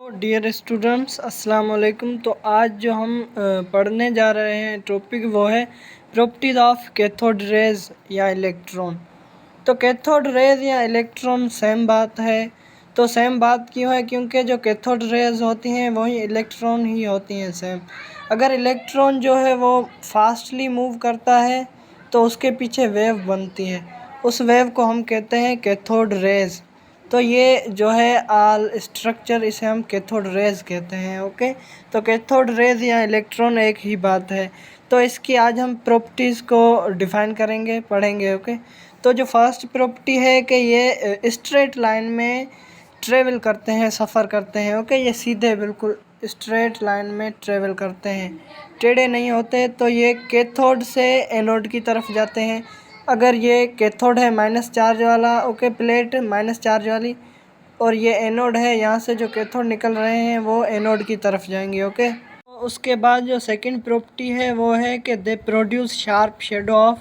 Dear students अस्सलाम वालेकुम। तो आज जो हम पढ़ने जा रहे हैं टॉपिक वो है प्रॉपर्टीज ऑफ कैथोड रेज या इलेक्ट्रॉन। तो कैथोड रेज या इलेक्ट्रॉन सेम बात है। तो सेम बात क्यों है? क्योंकि जो कैथोड रेज होती हैं वही इलेक्ट्रॉन ही होती हैं सेम। अगर इलेक्ट्रॉन जो है वो फास्टली मूव करता है तो उसके पीछे वेव बनती है, उस वेव को हम कहते हैं कैथोड रेज। तो ये जो है आल स्ट्रक्चर इसे हम कैथोड रेज कहते हैं। ओके, तो कैथोड रेज या इलेक्ट्रॉन एक ही बात है। तो इसकी आज हम प्रॉपर्टीज़ को डिफ़ाइन करेंगे, पढ़ेंगे। ओके, तो जो फर्स्ट प्रॉपर्टी है कि ये स्ट्रेट लाइन में ट्रेवल करते हैं, सफ़र करते हैं। ओके, ये सीधे बिल्कुल स्ट्रेट लाइन में ट्रेवल करते हैं, टेढ़े नहीं होते। तो ये कैथोड से एनोड की तरफ जाते हैं। अगर ये कैथोड है माइनस चार्ज वाला, ओके, प्लेट माइनस चार्ज वाली, और ये एनोड है, यहाँ से जो कैथोड निकल रहे हैं वो एनोड की तरफ जाएंगे। ओके, तो उसके बाद जो सेकंड प्रॉपर्टी है वो है कि they produce sharp shadow of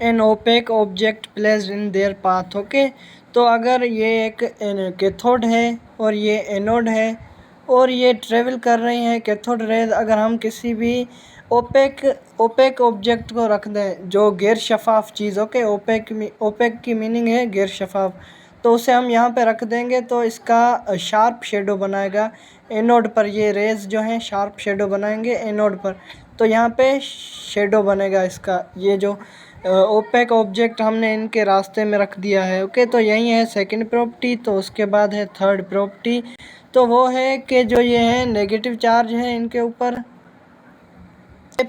an opaque object placed in their path. Okay, तो अगर ये एक कैथोड है और ये एनोड है और ये ट्रेवल कर रही हैं कैथोड रेज, अगर हम किसी भी ओपेक ऑब्जेक्ट को रख दें जो गैर शफाफ चीज़, ओके, ओपेक की मीनिंग है गैर शफाफ, तो उसे हम यहाँ पे रख देंगे तो इसका शार्प शेडो बनाएगा एनोड पर। ये रेज जो हैं शार्प शेडो बनाएंगे एनोड पर, तो यहाँ पे शेडो बनेगा इसका। ये जो ओपेक ऑब्जेक्ट हमने इनके रास्ते में रख दिया है। ओके, तो यही है सेकंड प्रॉपर्टी। तो उसके बाद है थर्ड प्रॉपर्टी, तो वो है कि जो ये है नेगेटिव चार्ज है इनके ऊपर,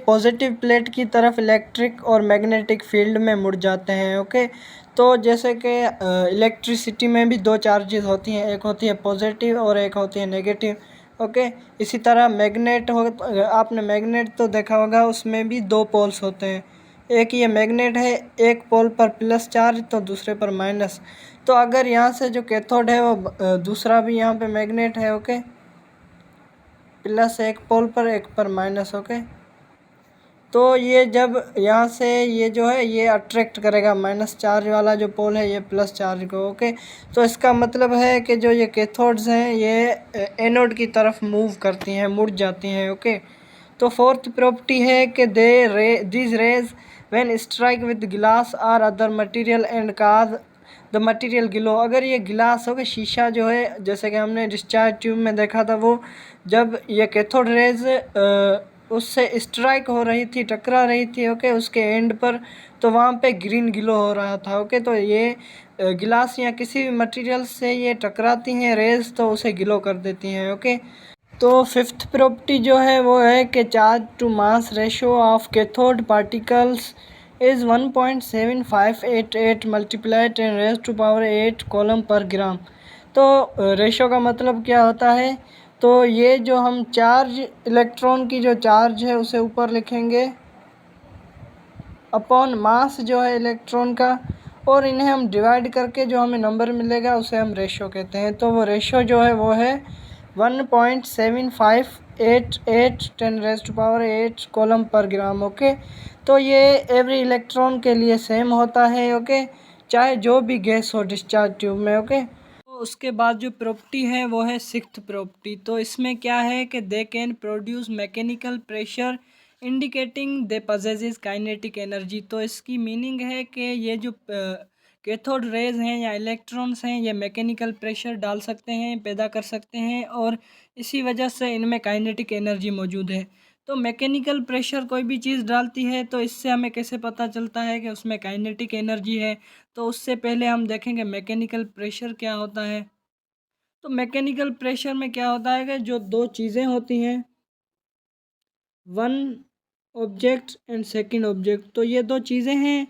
पॉजिटिव प्लेट की तरफ इलेक्ट्रिक और मैग्नेटिक फील्ड में मुड़ जाते हैं। ओके, तो जैसे कि इलेक्ट्रिसिटी में भी दो चार्जेस होती हैं, एक होती है पॉजिटिव और एक होती है नेगेटिव। ओके, इसी तरह मैग्नेट हो, आपने मैग्नेट तो देखा होगा, उसमें भी दो पोल्स होते हैं। एक ये मैग्नेट है, एक पोल पर प्लस चार्ज तो दूसरे पर माइनस। तो अगर यहाँ से जो कैथोड है वो दूसरा भी यहाँ पे मैग्नेट है, ओके, प्लस एक पोल पर एक पर माइनस। ओके, तो ये जब यहाँ से ये जो है ये अट्रैक्ट करेगा माइनस चार्ज वाला जो पोल है ये प्लस चार्ज को। ओके, तो इसका मतलब है कि जो ये कैथोड्स हैं ये एनोड की तरफ मूव करती हैं, मुड़ जाती हैं। ओके, तो फोर्थ प्रॉपर्टी है कि this rays when strike with glass और other material and cause the material glow. अगर ये गिलास हो गया, शीशा जो है, जैसे कि हमने डिस्चार्ज ट्यूब में देखा था, वो जब ये कैथोड रेज उससे स्ट्राइक हो रही थी, टकरा रही थी, ओके, उसके एंड पर, तो वहाँ पे ग्रीन ग्लो हो रहा था। ओके, तो ये गिलास या किसी भी मटेरियल से ये टकराती हैं रेज तो उसे ग्लो कर देती हैं। ओके, तो फिफ्थ प्रॉपर्टी जो है वो है कि charge to mass ratio of cathode particles is 1.7588 multiplied ten raise to power 8 coulomb per gram. तो रेशो का मतलब क्या होता है? तो ये जो हम चार्ज, इलेक्ट्रॉन की जो चार्ज है उसे ऊपर लिखेंगे अपॉन मास जो है इलेक्ट्रॉन का, और इन्हें हम डिवाइड करके जो हमें नंबर मिलेगा उसे हम रेशो कहते हैं। तो वो रेशो जो है वो है 1.7588 ten raise to power 8 coulomb per gram. Okay, तो ये एवरी इलेक्ट्रॉन के लिए सेम होता है। ओके, चाहे जो भी गैस हो डिस्चार्ज ट्यूब में। ओके, तो उसके बाद जो प्रॉपर्टी है वो है सिक्स्थ प्रॉपर्टी। तो इसमें क्या है कि they can produce mechanical pressure indicating they possesses kinetic energy. तो इसकी मीनिंग है कि ये जो कैथोड रेज हैं या इलेक्ट्रॉन्स हैं ये मैकेनिकल प्रेशर डाल सकते हैं, पैदा कर सकते हैं, और इसी वजह से इनमें काइनेटिक एनर्जी मौजूद है। तो मैकेनिकल प्रेशर कोई भी चीज़ डालती है तो इससे हमें कैसे पता चलता है कि उसमें काइनेटिक एनर्जी है? तो उससे पहले हम देखेंगे मैकेनिकल प्रेशर क्या होता है। तो मैकेनिकल प्रेशर में क्या होता है कि जो दो चीज़ें होती हैं, one object and second object, तो ये दो चीज़ें हैं,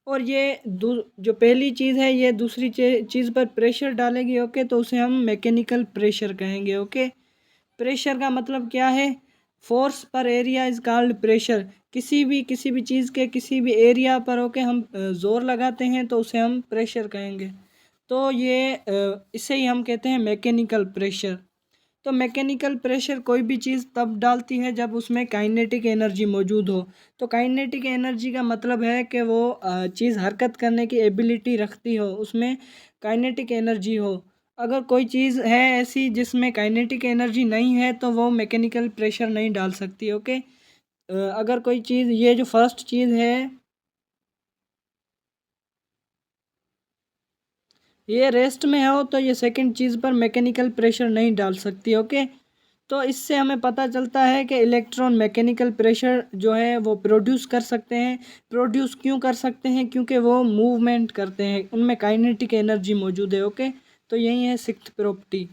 और ये जो पहली चीज़ है ये दूसरी चीज़ पर प्रेशर डालेगी। ओके, तो उसे हम मैकेनिकल प्रेशर कहेंगे। ओके, प्रेशर का मतलब क्या है? फोर्स पर एरिया इज कॉल्ड प्रेशर। किसी भी चीज़ के किसी भी एरिया पर, ओके, हम ज़ोर लगाते हैं तो उसे हम प्रेशर कहेंगे। तो ये इसे ही हम कहते हैं मैकेनिकल प्रेशर। तो मैकेनिकल प्रेशर कोई भी चीज़ तब डालती है जब उसमें काइनेटिक एनर्जी मौजूद हो। तो काइनेटिक एनर्जी का मतलब है कि वो चीज़ हरकत करने की एबिलिटी रखती हो, उसमें काइनेटिक एनर्जी हो। अगर कोई चीज़ है ऐसी जिसमें काइनेटिक एनर्जी नहीं है तो वो मैकेनिकल प्रेशर नहीं डाल सकती। ओके, अगर कोई चीज़, ये जो फर्स्ट चीज़ है ये रेस्ट में हो तो ये सेकंड चीज़ पर मैकेनिकल प्रेशर नहीं डाल सकती। ओके, तो इससे हमें पता चलता है कि इलेक्ट्रॉन मैकेनिकल प्रेशर जो है वो प्रोड्यूस कर सकते हैं। प्रोड्यूस क्यों कर सकते हैं? क्योंकि वो मूवमेंट करते हैं, उनमें काइनेटिक एनर्जी मौजूद है। ओके, तो यही है सिक्स्थ प्रॉपर्टी।